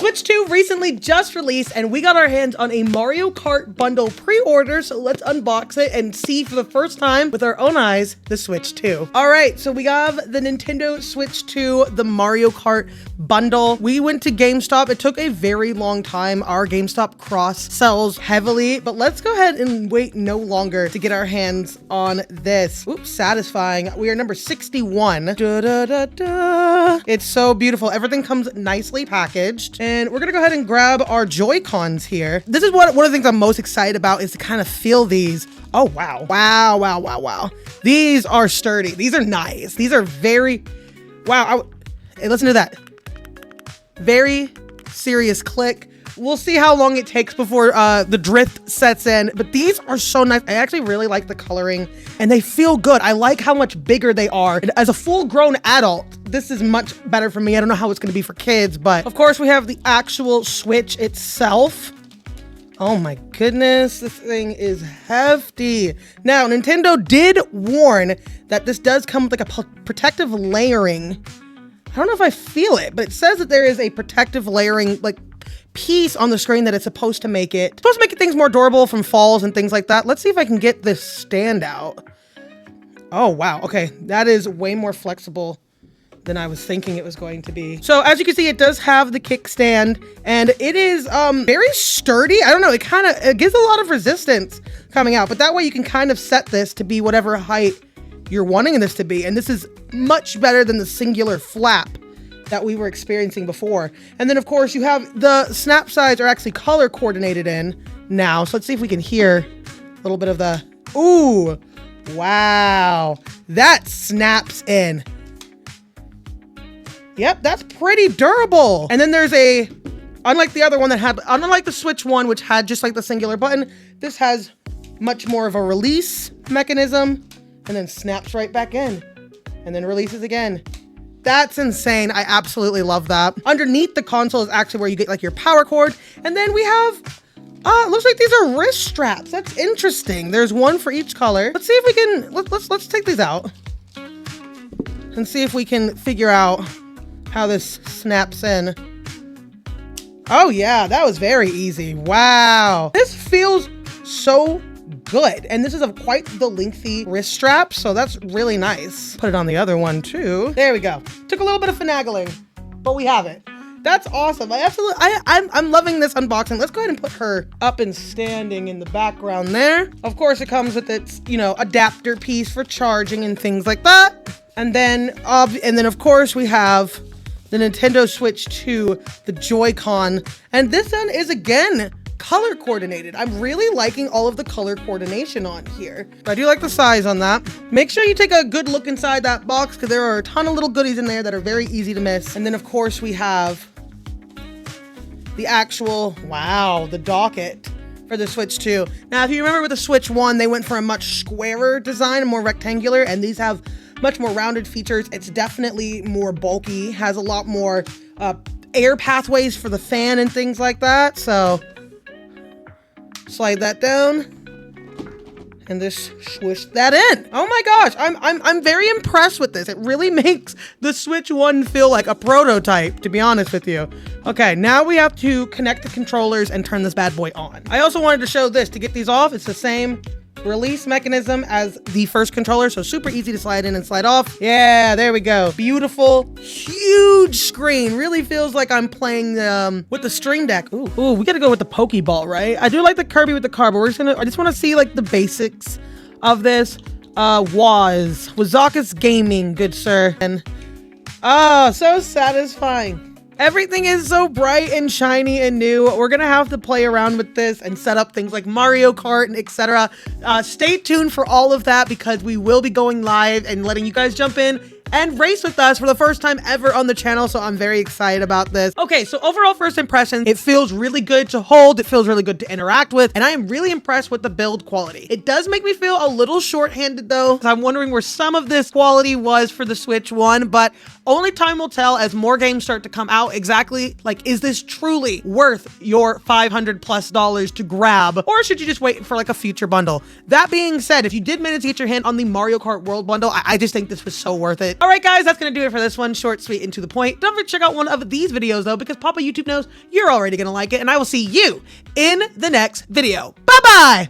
Switch 2 recently just released, and we got our hands on a Mario Kart Bundle pre-order, so let's unbox it and see for the first time with our own eyes the Switch 2. All right, so we have the Nintendo Switch 2, the Mario Kart Bundle. We went to GameStop. It took a very long time. Our GameStop cross-sells heavily, but let's go ahead and wait no longer to get our hands on this. Oops, satisfying. We are number 61. Da, da, da, da. It's so beautiful. Everything comes nicely packaged. And we're gonna go ahead and grab our Joy-Cons here. This is one of the things I'm most excited about, is to kind of feel these. Oh, wow. Wow, wow, wow, wow. These are sturdy. These are nice. These are very, wow. Hey, listen to that. Very serious click. We'll see how long it takes before the drift sets in, but these are so nice. I actually really like the coloring and they feel good. I like how much bigger they are. And as a full-grown adult, this is much better for me. I don't know how it's gonna be for kids, but of course we have the actual Switch itself. Oh my goodness, this thing is hefty. Now, Nintendo did warn that this does come with like a protective layering. I don't know if I feel it, but it says that there is a protective layering like piece on the screen that it's supposed to make things more durable from falls and things like that. Let's see if I can get this stand out. Oh wow, okay, that is way more flexible than I was thinking it was going to be. So as you can see, it does have the kickstand and it is very sturdy. I don't know, it gives a lot of resistance coming out, but that way you can kind of set this to be whatever height you're wanting this to be. And this is much better than the singular flap that we were experiencing before. And then of course you have the snap sides are actually color coordinated in now. So let's see if we can hear a little bit of the, ooh, wow, that snaps in. Yep, that's pretty durable. And then there's unlike the other one that had, unlike the Switch 1, which had just like the singular button, this has much more of a release mechanism and then snaps right back in and then releases again. That's insane. I absolutely love that. Underneath the console is actually where you get like your power cord. And then we have, looks like these are wrist straps. That's interesting. There's one for each color. Let's see if we can, let's take these out and see if we can figure out how this snaps in. Oh yeah, that was very easy. Wow. This feels so good. And this is quite the lengthy wrist strap, so that's really nice. Put it on the other one too. There we go. Took a little bit of finagling, but we have it. That's awesome. I'm loving this unboxing. Let's go ahead and put her up and standing in the background there. Of course, it comes with its, adapter piece for charging and things like that. And then of course we have the Nintendo Switch 2, the Joy-Con, and this one is again color coordinated. I'm really liking all of the color coordination on here. I do like the size on that. Make sure you take a good look inside that box because there are a ton of little goodies in there that are very easy to miss. And then of course we have the actual, wow, the docket for the Switch 2. Now, if you remember with the Switch 1, they went for a much squarer design, more rectangular, and these have much more rounded features. It's definitely more bulky, has a lot more air pathways for the fan and things like that. So slide that down and just swish that in. Oh my gosh, I'm very impressed with this. It really makes the Switch 1 feel like a prototype, to be honest with you. Okay, now we have to connect the controllers and turn this bad boy on. I also wanted to show this. To get these off, it's the same release mechanism as the first controller, so super easy to slide in and slide off. Yeah, there we go. Beautiful, huge screen. Really feels like I'm playing with the Stream Deck. Ooh, we gotta go with the Pokeball, right? I do like the Kirby with the car, but I just want to see like the basics of this. Wazaka's Gaming, good sir. And so satisfying. Everything is so bright and shiny and new. We're gonna have to play around with this and set up things like Mario Kart and etc. Stay tuned for all of that because we will be going live and letting you guys jump in and race with us for the first time ever on the channel, so I'm very excited about this. Okay, so overall first impressions, it feels really good to hold, it feels really good to interact with, and I am really impressed with the build quality. It does make me feel a little short-handed though. I'm wondering where some of this quality was for the Switch 1, but only time will tell as more games start to come out exactly, like, is this truly worth your $500+ to grab, or should you just wait for like a future bundle? That being said, if you did manage to get your hand on the Mario Kart World Bundle, I just think this was so worth it. All right, guys, that's gonna do it for this one. Short, sweet, and to the point. Don't forget to check out one of these videos though, because Papa YouTube knows you're already gonna like it, and I will see you in the next video. Bye-bye.